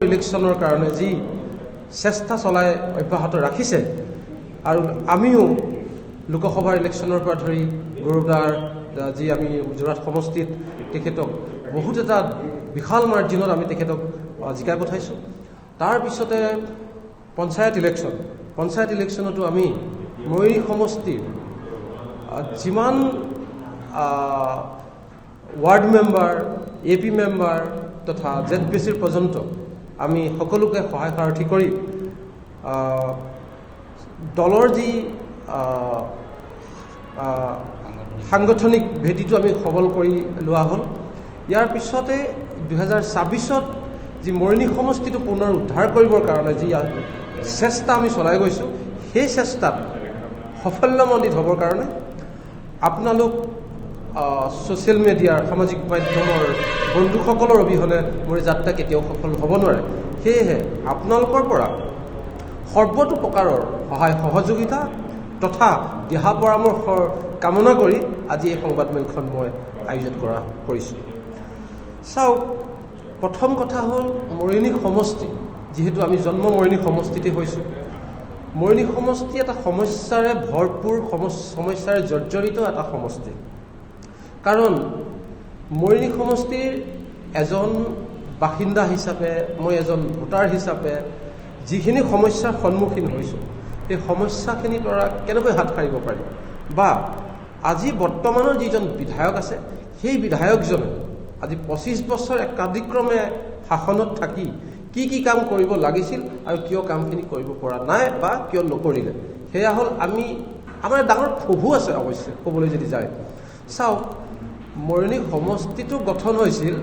ইলেকশ্যনৰ কাৰণে যি চেষ্টা চলাই অব্যাহত ৰাখিছে আৰু আমিও লোকসভাৰ ইলেকশ্যনৰ পৰা ধৰি গৰুদাৰ যি আমি যোৰহাট সমষ্টিত তেখেতক বহুত এটা বিশাল মাৰ্জিনত আমি তেখেতক জিকাই পঠাইছোঁ। তাৰপিছতে পঞ্চায়ত ইলেকশ্যনতো আমি ময়ূৰী সমষ্টিৰ যিমান ৱাৰ্ড মেম্বাৰ AP মেম্বাৰ তথা ZPCৰ পৰ্যন্ত আমি সকলোকে সহায় সাৰথি কৰি দলৰ যি সাংগঠনিক ভেটিটো আমি সবল কৰি লোৱা হ'ল। ইয়াৰ পিছতে 2026ত যি মৰিনী সমষ্টিটো পুনৰ উদ্ধাৰ কৰিবৰ কাৰণে যি চেষ্টা আমি চলাই গৈছোঁ, সেই চেষ্টাত সাফল্যমণ্ডিত হ'বৰ কাৰণে আপোনালোক ছ'চিয়েল মিডিয়াৰ সামাজিক মাধ্যমৰ বন্ধুসকলৰ অবিহনে মোৰ যাত্ৰা কেতিয়াও সফল হ'ব নোৱাৰে। সেয়েহে আপোনালোকৰ পৰা সৰ্বতো প্ৰকাৰৰ সহায় সহযোগিতা তথা দিহা পৰামৰ্শৰ কামনা কৰি আজি এই সংবাদমেলখন মই আয়োজন কৰিছোঁ। চাওক, প্ৰথম কথা হ'ল মৰিনী সমষ্টি, যিহেতু আমি জন্ম মৰিনী সমষ্টিতে হৈছোঁ। মৰিনী সমষ্টি এটা সমস্যাৰে ভৰপূৰ সমস্যাৰে জৰ্জৰিত এটা সমষ্টি। কাৰণ মৰিনী সমষ্টিৰ এজন বাসিন্দা হিচাপে মই এজন ভোটাৰ হিচাপে যিখিনি সমস্যাৰ সন্মুখীন হৈছোঁ, সেই সমস্যাখিনিৰ পৰা কেনেকৈ হাত সাৰিব পাৰি বা আজি বৰ্তমানৰ যিজন বিধায়ক আছে সেই বিধায়কজনে আজি 25 বছৰ একাধিক্ৰমে শাসনত থাকি কি কাম কৰিব লাগিছিল আৰু কিয় কামখিনি কৰিব পৰা নাই বা কিয় নকৰিলে, সেয়া হ'ল আমাৰ ডাঙৰ প্ৰভু আছে অৱশ্যে ক'বলৈ যদি যায়। চাওক, মৰিনী সমষ্টিটো গঠন হৈছিল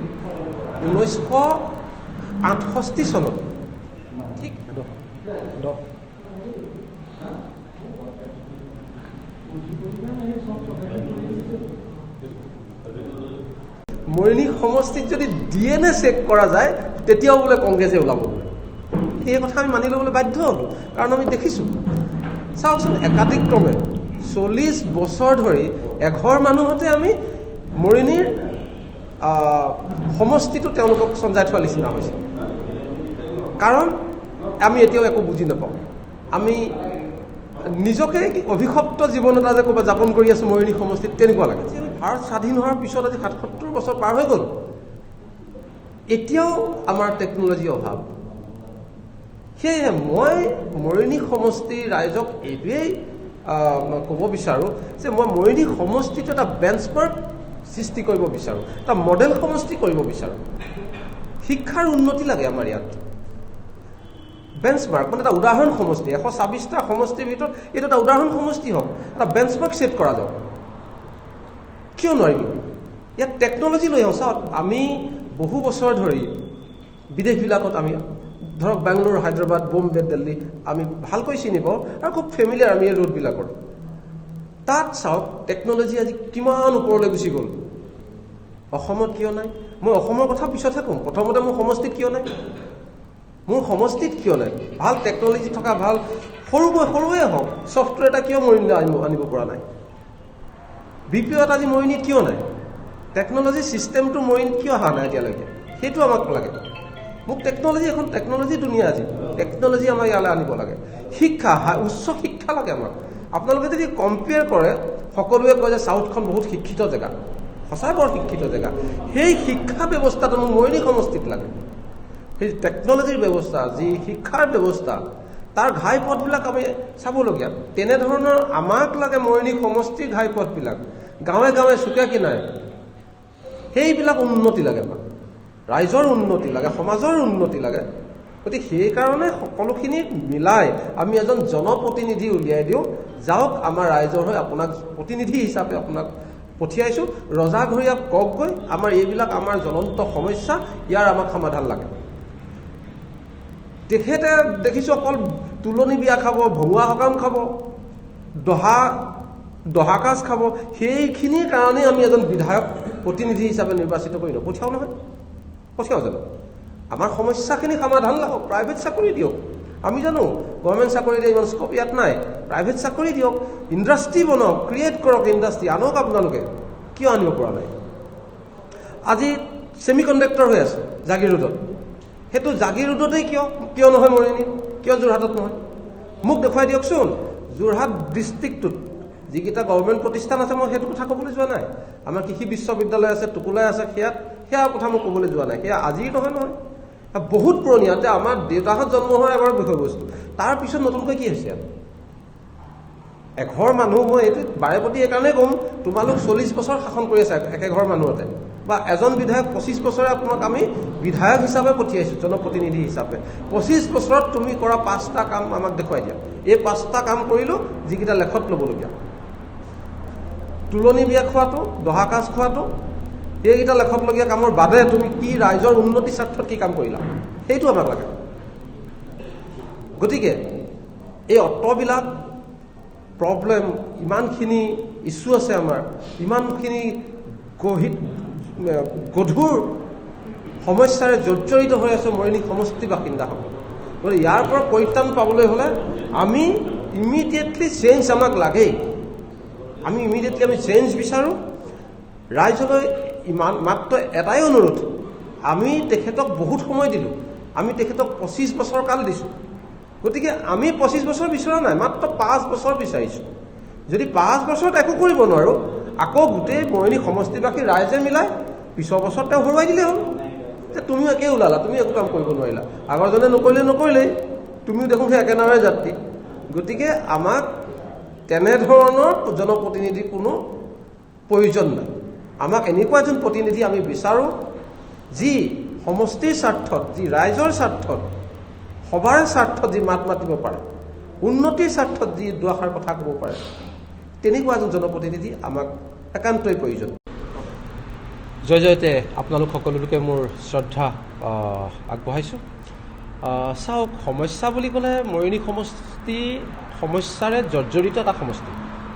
1968 চনত। ঠিক মৰিনী সমষ্টিত যদি DNA চেক কৰা যায় তেতিয়াও বোলে কংগ্ৰেছে ওলাব। সেই কথা আমি মানি ল'বলৈ বাধ্য হ'লোঁ, কাৰণ আমি দেখিছোঁ। চাওকচোন, একাধিক্ৰমে 40 বছৰ ধৰি এঘৰ মানুহতে আমি মৰিনীৰ সমষ্টিটো তেওঁলোকক চঞ্জাই থোৱা নিচিনা হৈছে। কাৰণ আমি এতিয়াও একো বুজি নাপাওঁ। আমি নিজকে অভিশপ্ত জীৱন এটা যে ক'ৰবাত যাপন কৰি আছোঁ মৰিনী সমষ্টিত, তেনেকুৱা লাগে। ভাৰত স্বাধীন হোৱাৰ পিছত আজি 77 বছৰ পাৰ হৈ গ'ল, এতিয়াও আমাৰ টেকন'লজিৰ অভাৱ। সেয়েহে মই মৰিনী সমষ্টিৰ ৰাইজক এইটোৱেই ক'ব বিচাৰোঁ যে মই মৰিনী সমষ্টিটো এটা বেঞ্চমাৰ্ক সৃষ্টি কৰিব বিচাৰোঁ, এটা মডেল সমষ্টি কৰিব বিচাৰোঁ। শিক্ষাৰ উন্নতি লাগে আমাৰ ইয়াত। বেঞ্চমাৰ্ক মানে এটা উদাহৰণ সমষ্টি, 126টা সমষ্টিৰ ভিতৰত এইটো এটা উদাহৰণ সমষ্টি হওক, এটা বেঞ্চমাৰ্ক ছেট কৰা যাওক। কিয় নোৱাৰিব? ইয়াত টেকন'লজি লৈ আহোঁ। চাওক, আমি বহু বছৰ ধৰি বিদেশবিলাকত আমি ধৰক বেংগলোৰ, হায়দৰাবাদ, বোম্বে, দিল্লী আমি ভালকৈ চিনি পাওঁ আৰু খুব ফেমিলিয়াৰ আমি এই ৰোডবিলাকৰ। তাত চাওক, টেকন'লজি আজি কিমান ওপৰলৈ গুচি গ'ল। অসমত কিয় নাই? মই অসমৰ কথা পিছতহে ক'ম। প্ৰথমতে মোৰ সমষ্টিত কিয় নাই? ভাল টেকন'লজি থকা ভাল সৰুৱে হওক ছফ্টৱেৰ এটা কিয় মৰিনী আনিব পৰা নাই? BPO এটা আজি মৰিনীত কিয় নাই? টেকন'লজি ছিষ্টেমটো মৰিনীত কিয় অহা নাই এতিয়ালৈকে? সেইটো আমাক লাগে। মোক টেকন'লজি দুনিয়া আজি টেকন'লজি আমাক ইয়ালৈ আনিব লাগে। শিক্ষা, উচ্চ শিক্ষা লাগে আমাক। আপোনালোকে যদি কম্পেয়াৰ কৰে, সকলোৱে কয় যে চাউথখন বহুত শিক্ষিত জেগা, সঁচাই বৰ শিক্ষিত জেগা। সেই শিক্ষা ব্যৱস্থাটো মোক মৰিনী সমষ্টিত লাগে। সেই টেকন'লজিৰ ব্যৱস্থা, যি শিক্ষাৰ ব্যৱস্থা, তাৰ ঘাইপথবিলাক আমি চাবলগীয়া। তেনেধৰণৰ আমাক লাগে মৰিনী সমষ্টিৰ ঘাইপথবিলাক, গাঁৱে গাঁৱে চুকে কিনাৰে সেইবিলাক উন্নতি লাগে আমাক। ৰাইজৰ উন্নতি লাগে, সমাজৰ উন্নতি লাগে। গতিকে সেইকাৰণে সকলোখিনি মিলাই আমি এজন জনপ্ৰতিনিধি উলিয়াই দিওঁ, যাওক আমাৰ ৰাইজৰ হৈ আপোনাক প্ৰতিনিধি হিচাপে আপোনাক পঠিয়াইছোঁ, ৰজাঘৰীয়া কওকগৈ আমাৰ এইবিলাক আমাৰ জ্বলন্ত সমস্যা, ইয়াৰ আমাক সমাধান লাগে। তেখেতে দেখিছোঁ অকল তুলনি বিয়া খাব, ভঙুৱা সকাম খাব, দহা কাজ খাব। সেইখিনিৰ কাৰণেই আমি এজন বিধায়ক প্ৰতিনিধি হিচাপে নিৰ্বাচিত কৰি নপঠিয়াওঁ নহয়। পঠিয়াওঁ জানো? আমাৰ সমস্যাখিনি সমাধান লাগক, প্ৰাইভেট চাকৰি দিয়ক। আমি জানো গভৰ্ণমেণ্ট চাকৰি দিয়া ইমান স্ক'প ইয়াত নাই, প্ৰাইভেট চাকৰি দিয়ক, ইণ্ডাষ্ট্ৰি বনাওক, ক্ৰিয়েট কৰক ইণ্ডাষ্ট্ৰি, আনক আপোনালোকে। কিয় আনিব পৰা নাই? আজি ছেমি কণ্ডাক্টৰ হৈ আছে জাগিৰোডত, সেইটো জাগিৰোডতেই কিয় নহয় মৰিনীত, কিয় যোৰহাটত নহয়? মোক দেখুৱাই দিয়কচোন। যোৰহাট ডিষ্ট্ৰিক্টটোত যিকেইটা গভৰ্ণমেণ্ট প্ৰতিষ্ঠান আছে, মই সেইটো কথা ক'বলৈ যোৱা নাই। আমাৰ কৃষি বিশ্ববিদ্যালয় আছে, টুকুলাই আছে, সেয়া কথা মই ক'বলৈ যোৱা নাই। সেয়া আজিৰ নহয়, বহুত পুৰণি। এতিয়া আমাৰ দেউতাহঁত জন্ম হোৱাৰ এবাৰ বিষয়বস্তু। তাৰপিছত নতুনকৈ কি হৈছে? এঘৰ মানুহ, মই এইটো বাৰে প্ৰতি এইকাৰণেই ক'ম, তোমালোক 40 বছৰ শাসন কৰি আছা একেঘৰ মানুহতে, বা এজন বিধায়ক 25 বছৰে আপোনাক আমি বিধায়ক হিচাপে পঠিয়াইছোঁ, জনপ্ৰতিনিধি হিচাপে। 25 বছৰত তুমি কৰা 5টা কাম আমাক দেখুৱাই দিয়া। এই 5টা কাম কৰিলোঁ যিকেইটা লেখত ল'বলগীয়া। তুলনি বিয়া খোৱাটো, দহা কাজ খোৱাটো, এইকেইটা লেখতলগীয়া কামৰ বাদে তুমি কি ৰাইজৰ উন্নতি স্বাৰ্থত কি কাম কৰিলা, সেইটো আমাক লাগে। গতিকে এই অটবিলাক প্ৰব্লেম, ইমানখিনি ইছ্যু আছে আমাৰ, ইমানখিনি গধুৰ সমস্যাৰে জৰ্জৰিত হৈ আছে মৰিনী সমষ্টি বাসিন্দাসকল। গতিকে ইয়াৰ পৰা পৰিত্ৰাণ পাবলৈ হ'লে আমি ইমিডিয়েটলি চেঞ্জ আমাক লাগেই। আমি চেঞ্জ বিচাৰোঁ। ৰাইজলৈ মাত্ৰ এটাই অনুৰোধ, আমি তেখেতক বহুত সময় দিলোঁ, আমি তেখেতক 25 বছৰ কাল দিছোঁ। গতিকে আমি 25 বছৰ বিচৰা নাই, মাত্ৰ 5 বছৰ বিচাৰিছোঁ। যদি 5 বছৰত একো কৰিব নোৱাৰোঁ, আকৌ গোটেই মৰিনী সমষ্টিবাসী ৰাইজে মিলাই পিছৰ বছৰত তেওঁ হৰুৱাই দিলেই হ'ল যে তুমিও একেই ওলালা, তুমি একো কাম কৰিব নোৱাৰিলা, আগৰজনে নকৰিলেই, তুমিও দেখোন সেই একেনাৰে যাত্ৰী। গতিকে আমাক তেনেধৰণৰ জনপ্ৰতিনিধিৰ কোনো প্ৰয়োজন নাই। আমাক এনেকুৱা এজন প্ৰতিনিধি আমি বিচাৰোঁ, যি সমষ্টিৰ স্বাৰ্থত, যি ৰাইজৰ স্বাৰ্থত, সবাৰ স্বাৰ্থত যি মাত মাতিব পাৰে, উন্নতিৰ স্বাৰ্থত যি দুআষাৰ কথা ক'ব পাৰে, তেনেকুৱা এজন জনপ্ৰতিনিধি আমাক একান্তই প্ৰয়োজন। জয়তে আপোনালোক সকলোকে মোৰ শ্ৰদ্ধা আগবঢ়াইছোঁ। চাওক, সমস্যা বুলি ক'লে মৰিনী সমষ্টি সমস্যাৰে জৰ্জৰিত এটা সমষ্টি।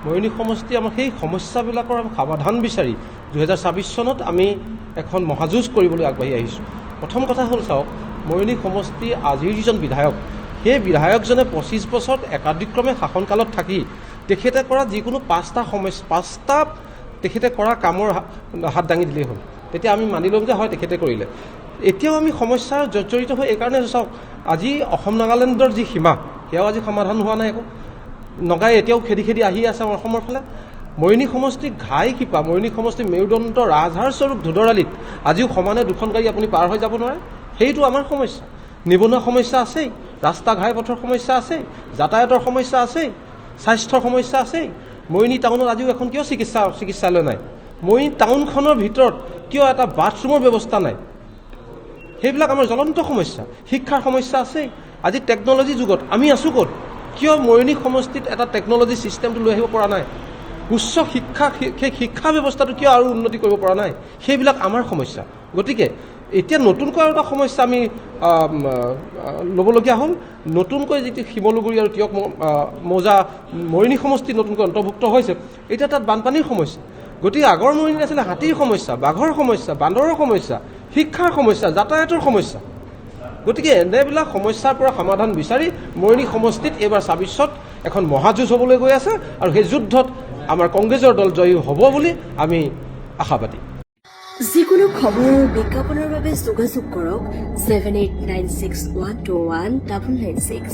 মৰিনী সমষ্টি আমাৰ সেই সমস্যাবিলাকৰ সমাধান বিচাৰি 2024 চনত আমি এখন মহাযুঁজ কৰিবলৈ আগবাঢ়ি আহিছোঁ। প্ৰথম কথা হ'ল, চাওক, মৰিনী সমষ্টি আজিৰ যিজন বিধায়ক, সেই বিধায়কজনে 25 বছৰত একাদিক্ৰমে শাসনকালত থাকি তেখেতে কৰা যিকোনো 5টা তেখেতে কৰা কামৰ হাত দাঙি দিলেই হ'ল। তেতিয়া আমি মানি ল'ম যে হয়, তেখেতে কৰিলে। এতিয়াও আমি সমস্যাৰ জৰ্জৰিত হৈ এইকাৰণে, চাওক, আজি অসম নাগালেণ্ডৰ যি সীমা, সেয়াও আজি সমাধান হোৱা নাই। একো নগাই এতিয়াও খেদি আহি আছে আমাৰ অসমৰ ফালে। মৰিনী সমষ্টিক ঘাই শিপা, মৰিনী সমষ্টিৰ মেৰুদণ্ড ৰাজহাড় স্বৰূপ ধুদৰালিত আজিও সমানে দুখন গাড়ী আপুনি পাৰ হৈ যাব নোৱাৰে। সেইটো আমাৰ সমস্যা। নিবনুৱা সমস্যা আছেই, ৰাস্তা ঘাই পথৰ সমস্যা আছেই, যাতায়াতৰ সমস্যা আছেই, স্বাস্থ্যৰ সমস্যা আছেই। মৰিনী টাউনত আজিও এখন কিয় চিকিৎসালয় নাই? মৰিনী টাউনখনৰ ভিতৰত কিয় এটা বাথৰুমৰ ব্যৱস্থা নাই? সেইবিলাক আমাৰ জ্বলন্ত সমস্যা। শিক্ষাৰ সমস্যা আছেই। আজি টেকন'লজি যুগত আমি আছোঁ ক'ত? কিয় মৰিনী সমষ্টিত এটা টেকন'লজি ছিষ্টেমটো লৈ আহিব পৰা নাই? উচ্চ শিক্ষা, সেই শিক্ষা ব্যৱস্থাটো কিয় আৰু উন্নতি কৰিব পৰা নাই? সেইবিলাক আমাৰ সমস্যা। গতিকে এতিয়া নতুনকৈ আৰু এটা সমস্যা আমি ল'বলগীয়া হ'ল। নতুনকৈ যিটো শিমলুগুৰি আৰু টিয়ক মৌজা মৰিনী সমষ্টি নতুনকৈ অন্তৰ্ভুক্ত হৈছে, এতিয়া তাত বানপানীৰ সমস্যা। গতিকে আগৰ মৰিনীত আছিলে হাতীৰ সমস্যা, বাঘৰ সমস্যা, বান্দৰৰ সমস্যা, শিক্ষাৰ সমস্যা, যাতায়াতৰ সমস্যা। গতিকে এনেবিলাক সমস্যাৰ পৰা সমাধান বিচাৰি মৰিনী সমষ্টিত এইবাৰ 24ত এখন মহাযুঁজ হ'বলৈ গৈ আছে, আৰু সেই যুদ্ধত আমাৰ কংগ্ৰেছৰ দল জয়ী হ'ব বুলি আমি আশাবাদী। যিকোনো খবৰ বিজ্ঞাপনৰ বাবে যোগাযোগ কৰক 7896121996।